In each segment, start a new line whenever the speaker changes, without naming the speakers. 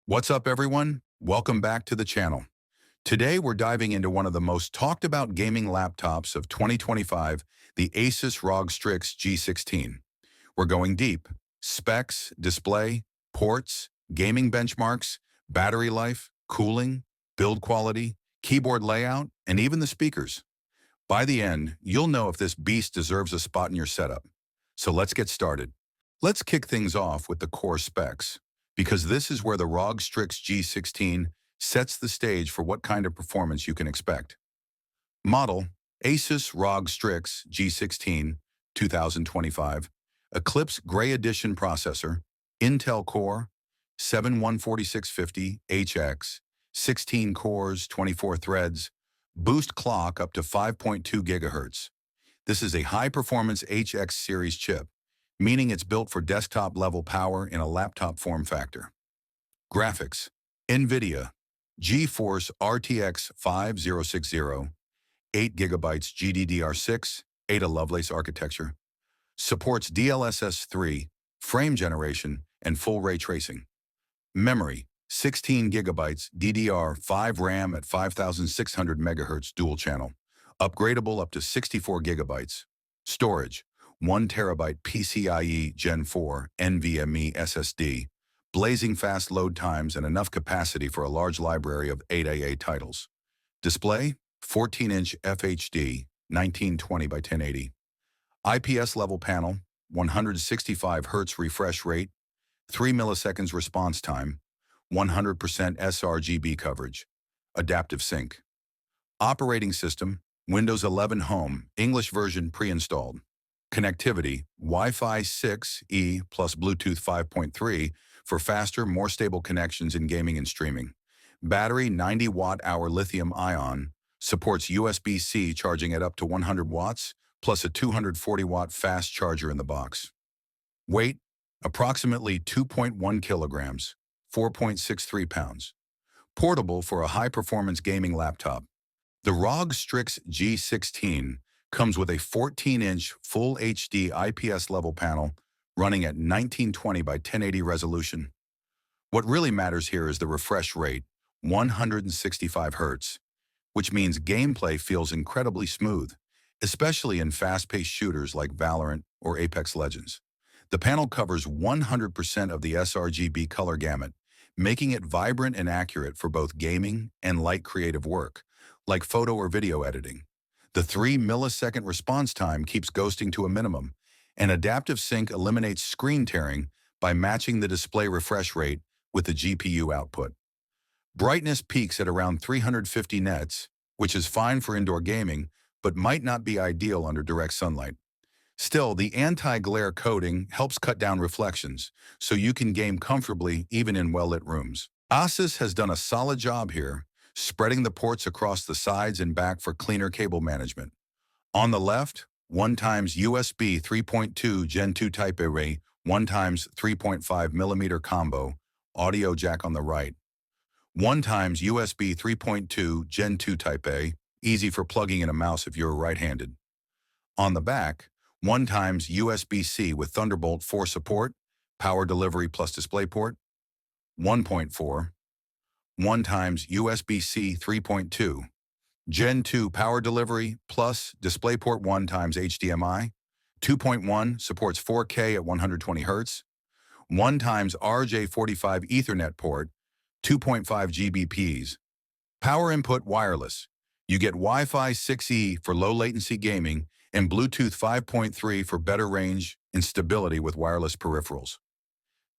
What's up, everyone? Welcome back to the channel. Today, we're diving into one of the most talked about gaming laptops of 2025, the ASUS ROG Strix G16. We're going deep. Specs, display, ports, gaming benchmarks, battery life, cooling, build quality, keyboard layout, and even the speakers. By the end, you'll know if this beast deserves a spot in your setup. So let's get started. Let's kick things off with the core specs, because this is where the ROG Strix G16 sets the stage for what kind of performance you can expect. Model: ASUS ROG Strix G16 2025, Eclipse Gray Edition processor, Intel Core, 7-14650HX, 16 cores, 24 threads, boost clock up to 5.2 GHz. This is a high-performance HX series chip, meaning it's built for desktop-level power in a laptop form factor. Graphics: NVIDIA GeForce RTX 5060, 8GB GDDR6, Ada Lovelace architecture. Supports DLSS 3, frame generation, and full ray tracing. Memory: 16GB DDR5 RAM at 5600 MHz dual channel, upgradable up to 64 GB. Storage: 1TB PCIe Gen 4 NVMe SSD, blazing fast load times and enough capacity for a large library of AAA titles. Display: 14-inch FHD 1920 by 1080. IPS level panel, 165 Hz refresh rate, 3 milliseconds response time, 100% sRGB coverage. Adaptive sync. Operating system: Windows 11 Home, English version pre-installed. Connectivity: Wi-Fi 6E plus Bluetooth 5.3 for faster, more stable connections in gaming and streaming. Battery: 90 watt-hour lithium-ion, supports USB-C charging at up to 100 watts, plus a 240 watt fast charger in the box. Weight: approximately 2.1 kilograms, 4.63 pounds. Portable for a high-performance gaming laptop. The ROG Strix G16 comes with a 14-inch Full HD IPS level panel running at 1920 by 1080 resolution. What really matters here is the refresh rate, 165 Hz, which means gameplay feels incredibly smooth, especially in fast-paced shooters like Valorant or Apex Legends. The panel covers 100% of the sRGB color gamut, making it vibrant and accurate for both gaming and light creative work, like photo or video editing. The 3-millisecond response time keeps ghosting to a minimum, and adaptive sync eliminates screen tearing by matching the display refresh rate with the GPU output. Brightness peaks at around 350 nits, which is fine for indoor gaming, but might not be ideal under direct sunlight. Still, the anti-glare coating helps cut down reflections, so you can game comfortably even in well-lit rooms. ASUS has done a solid job here, spreading the ports across the sides and back for cleaner cable management. On the left, 1x USB 3.2 Gen 2 Type A, 1x 3.5mm combo, audio jack on the right. 1x USB 3.2 Gen 2 Type A, easy for plugging in a mouse if you're right-handed. On the back, 1x USB-C with Thunderbolt 4 support, power delivery plus DisplayPort. 1.4. 1x USB-C 3.2, Gen 2 power delivery plus DisplayPort 1x HDMI. 2.1 supports 4K at 120 Hz. 1x RJ45 Ethernet port, 2.5 Gbps. Power input wireless. You get Wi-Fi 6E for low latency gaming and Bluetooth 5.3 for better range and stability with wireless peripherals.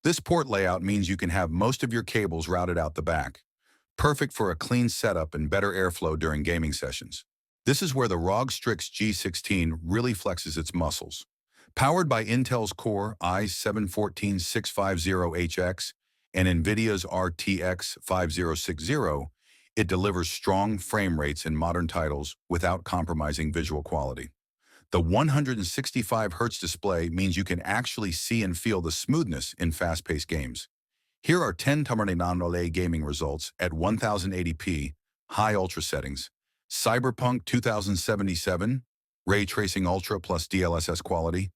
This port layout means you can have most of your cables routed out the back, perfect for a clean setup and better airflow during gaming sessions. This is where the ROG Strix G16 really flexes its muscles. Powered by Intel's Core i7-14650HX and NVIDIA's RTX 5060, it delivers strong frame rates in modern titles without compromising visual quality. The 165 Hz display means you can actually see and feel the smoothness in fast-paced games. Here are 10 AAA gaming results at 1080p, high ultra settings. Cyberpunk 2077, ray tracing ultra plus DLSS quality.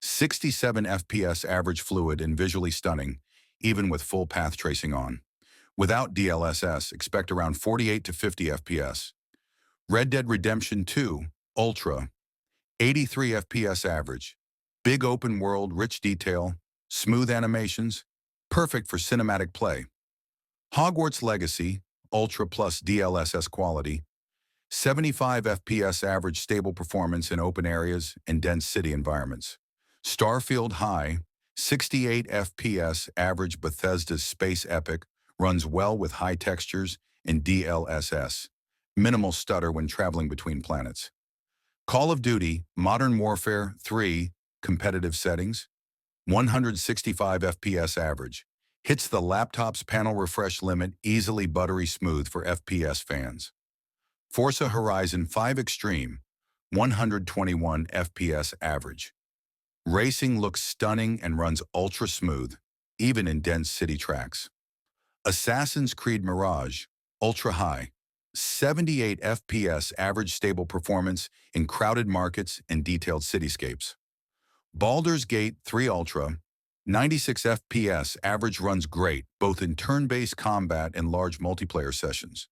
67 FPS average fluid and visually stunning, even with full path tracing on. Without DLSS, expect around 48 to 50 FPS. Red Dead Redemption 2 Ultra, 83 FPS average. Big open world, rich detail, smooth animations, perfect for cinematic play. Hogwarts Legacy Ultra plus DLSS quality, 75 FPS average stable performance in open areas and dense city environments. Starfield High, 68 FPS average Bethesda's space epic, runs well with high textures and DLSS. Minimal stutter when traveling between planets. Call of Duty Modern Warfare 3 competitive settings, 165 FPS average. Hits the laptop's panel refresh limit, easily buttery smooth for FPS fans. Forza Horizon 5 Extreme, 121 FPS average. Racing looks stunning and runs ultra smooth, even in dense city tracks. Assassin's Creed Mirage, ultra high, 78 FPS average stable performance in crowded markets and detailed cityscapes. Baldur's Gate 3 Ultra, 96 FPS average runs great, both in turn-based combat and large multiplayer sessions.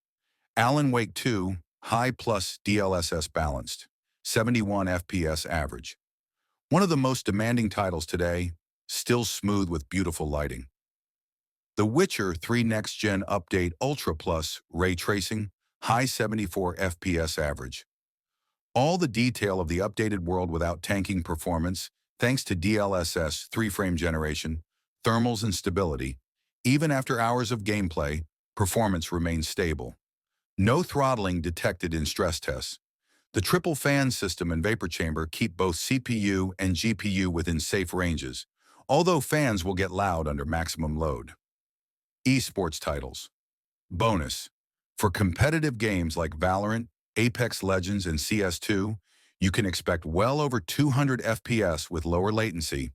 Alan Wake 2, high plus DLSS balanced, 71 FPS average. One of the most demanding titles today, still smooth with beautiful lighting. The Witcher 3 Next Gen Update Ultra Plus Ray Tracing, high 74 FPS average. All the detail of the updated world without tanking performance, thanks to DLSS 3-frame generation, thermals and stability. Even after hours of gameplay, performance remains stable. No throttling detected in stress tests. The triple fan system and vapor chamber keep both CPU and GPU within safe ranges, although fans will get loud under maximum load. Esports titles. Bonus. For competitive games like Valorant, Apex Legends, and CS2, you can expect well over 200 FPS with lower latency,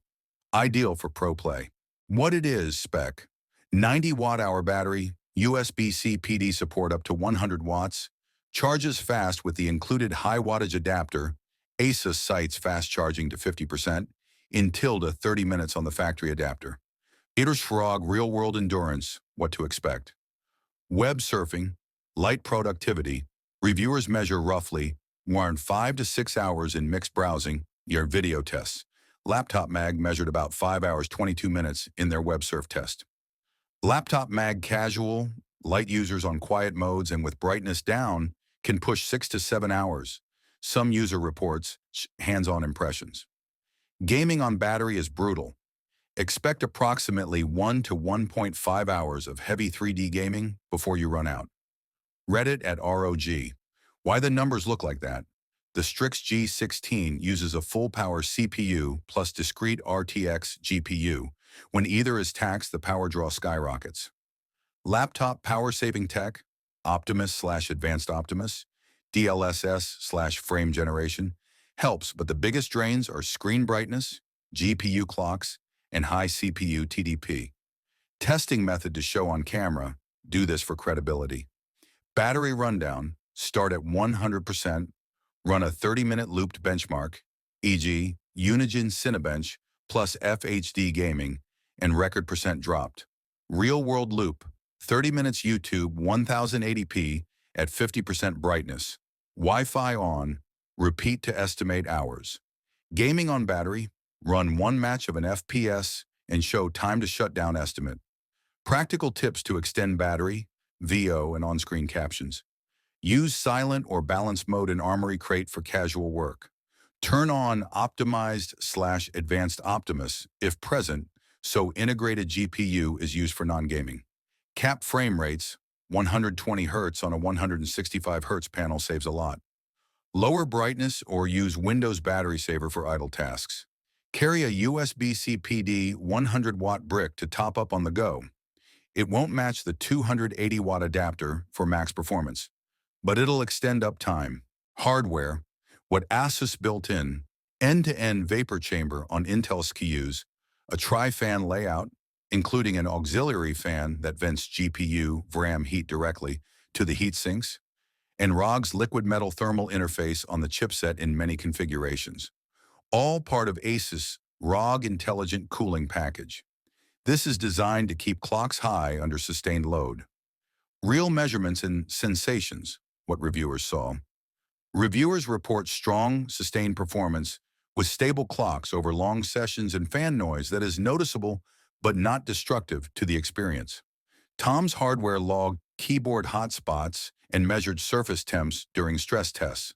ideal for pro play. What it is spec: 90 watt-hour battery, USB-C PD support up to 100 watts, charges fast with the included high wattage adapter, ASUS cites fast charging to 50%, in tilde 30 minutes on the factory adapter. ASUS ROG real-world endurance, what to expect. Web surfing, light productivity, reviewers measure roughly around 5 to 6 hours in mixed browsing, your video tests. Laptop Mag measured about 5 hours 22 minutes in their web surf test. Laptop Mag casual, light users on quiet modes and with brightness down can push 6 to 7 hours. Some user reports, hands-on impressions. Gaming on battery is brutal. Expect approximately 1 to 1.5 hours of heavy 3D gaming before you run out. Reddit at ROG. Why the numbers look like that? The Strix G16 uses a full-power CPU plus discrete RTX GPU. When either is taxed, the power draw skyrockets. Laptop power-saving tech, Optimus/Advanced Optimus, DLSS/frame generation, helps, but the biggest drains are screen brightness, GPU clocks, and high CPU TDP. Testing method to show on camera, do this for credibility. Battery rundown, start at 100%, run a 30-minute looped benchmark, e.g. Unigen Cinebench plus FHD gaming, and record percent dropped. Real-world loop, 30 minutes YouTube 1080p at 50% brightness. Wi-Fi on, repeat to estimate hours. Gaming on battery, run one match of an FPS and show time to shutdown estimate. Practical tips to extend battery, VO, and on-screen captions. Use silent or balanced mode in Armory Crate for casual work. Turn on Optimized/Advanced Optimus if present, so integrated GPU is used for non-gaming. Cap frame rates, 120 Hz on a 165 Hz panel saves a lot. Lower brightness or use Windows Battery Saver for idle tasks. Carry a USB-C PD 100-watt brick to top up on the go. It won't match the 280-watt adapter for max performance, but it'll extend uptime. Hardware, what ASUS built in, end-to-end vapor chamber on Intel SKUs, a tri-fan layout, including an auxiliary fan that vents GPU VRAM heat directly to the heat sinks, and ROG's liquid metal thermal interface on the chipset in many configurations. All part of ASUS ROG Intelligent Cooling Package. This is designed to keep clocks high under sustained load. Real measurements and sensations, what reviewers saw. Reviewers report strong, sustained performance with stable clocks over long sessions and fan noise that is noticeable but not destructive to the experience. Tom's hardware logged keyboard hotspots and measured surface temps during stress tests.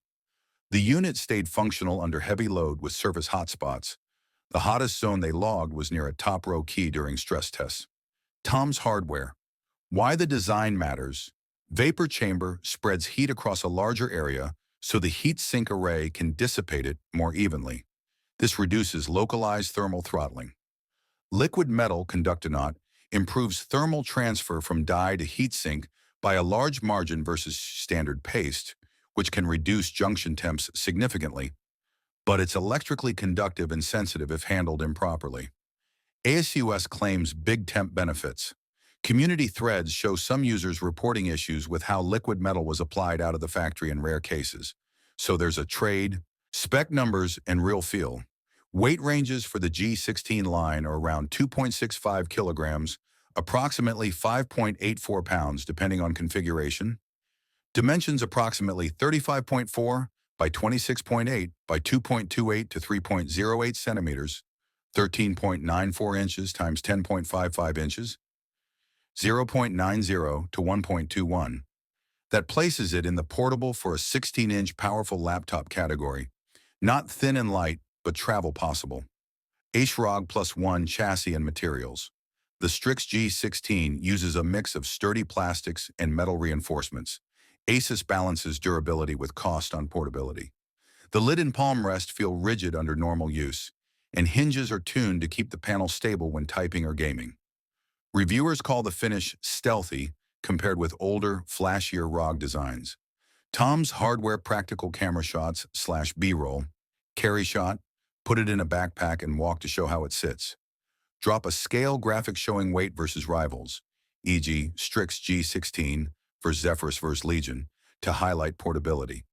The unit stayed functional under heavy load with surface hotspots. The hottest zone they logged was near a top row key during stress tests. Tom's hardware. Why the design matters. Vapor chamber spreads heat across a larger area so the heat sink array can dissipate it more evenly. This reduces localized thermal throttling. Liquid metal conductanote improves thermal transfer from die to heatsink by a large margin versus standard paste, which can reduce junction temps significantly, but it's electrically conductive and sensitive if handled improperly. ASUS claims big temp benefits. Community threads show some users reporting issues with how liquid metal was applied out of the factory in rare cases. So there's a trade, spec numbers, and real feel. Weight ranges for the G16 line are around 2.65 kilograms, approximately 5.84 pounds depending on configuration. Dimensions approximately 35.4 by 26.8 by 2.28 to 3.08 centimeters, 13.94 inches times 10.55 inches, 0.90 to 1.21. That places it in the portable for a 16-inch powerful laptop category. Not thin and light, but travel possible. ASUS ROG +1 chassis and materials. The Strix G16 uses a mix of sturdy plastics and metal reinforcements. ASUS balances durability with cost on portability. The lid and palm rest feel rigid under normal use, and hinges are tuned to keep the panel stable when typing or gaming. Reviewers call the finish stealthy compared with older, flashier ROG designs. Tom's hardware practical camera shots / B-roll, carry shot, put it in a backpack and walk to show how it sits. Drop a scale graphic showing weight versus rivals, e.g. Strix G16 versus Zephyrus versus Legion, to highlight portability.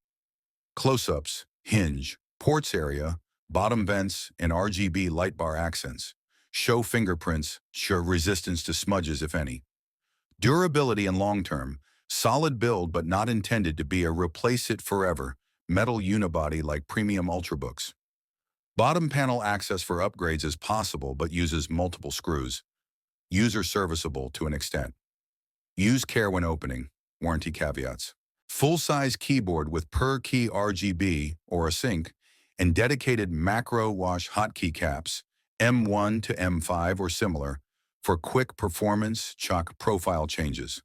Close-ups, hinge, ports area, bottom vents, and RGB light bar accents. Show fingerprints, show resistance to smudges if any. Durability and long-term, solid build but not intended to be a replace-it-forever metal unibody like premium Ultrabooks. Bottom panel access for upgrades is possible but uses multiple screws. User serviceable to an extent. Use care when opening. Warranty caveats. Full-size keyboard with per-key RGB or a sync and dedicated macro wash hotkey caps, M1 to M5 or similar, for quick performance chalk profile changes.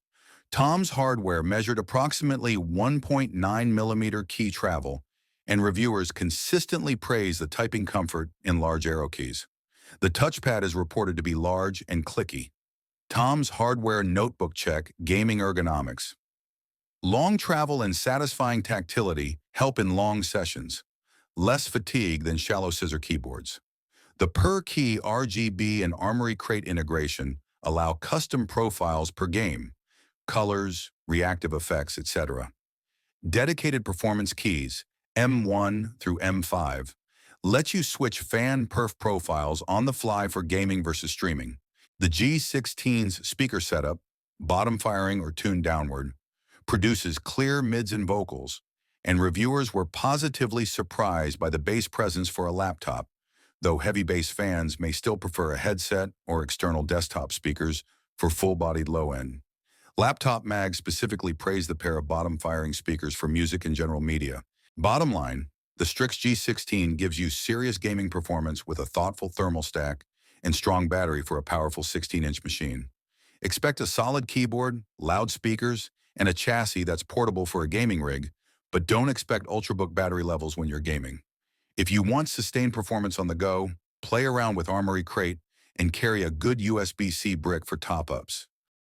Tom's hardware measured approximately 1.9 millimeter key travel, and reviewers consistently praise the typing comfort in large arrow keys. The touchpad is reported to be large and clicky. Tom's hardware notebook check gaming ergonomics. Long travel and satisfying tactility help in long sessions. Less fatigue than shallow scissor keyboards. The per-key RGB and Armory Crate integration allow custom profiles per game, colors, reactive effects, etc. Dedicated performance keys, M1 through M5, let you switch fan perf profiles on the fly for gaming versus streaming. The G16's speaker setup, bottom firing or tuned downward, produces clear mids and vocals, and reviewers were positively surprised by the bass presence for a laptop, though heavy bass fans may still prefer a headset or external desktop speakers for full-bodied low-end. Laptop Mag specifically praised the pair of bottom-firing speakers for music and general media. Bottom line, the Strix G16 gives you serious gaming performance with a thoughtful thermal stack and strong battery for a powerful 16-inch machine. Expect a solid keyboard, loudspeakers, and a chassis that's portable for a gaming rig, but don't expect Ultrabook battery levels when you're gaming. If you want sustained performance on the go, play around with Armory Crate and carry a good USB-C brick for top-ups.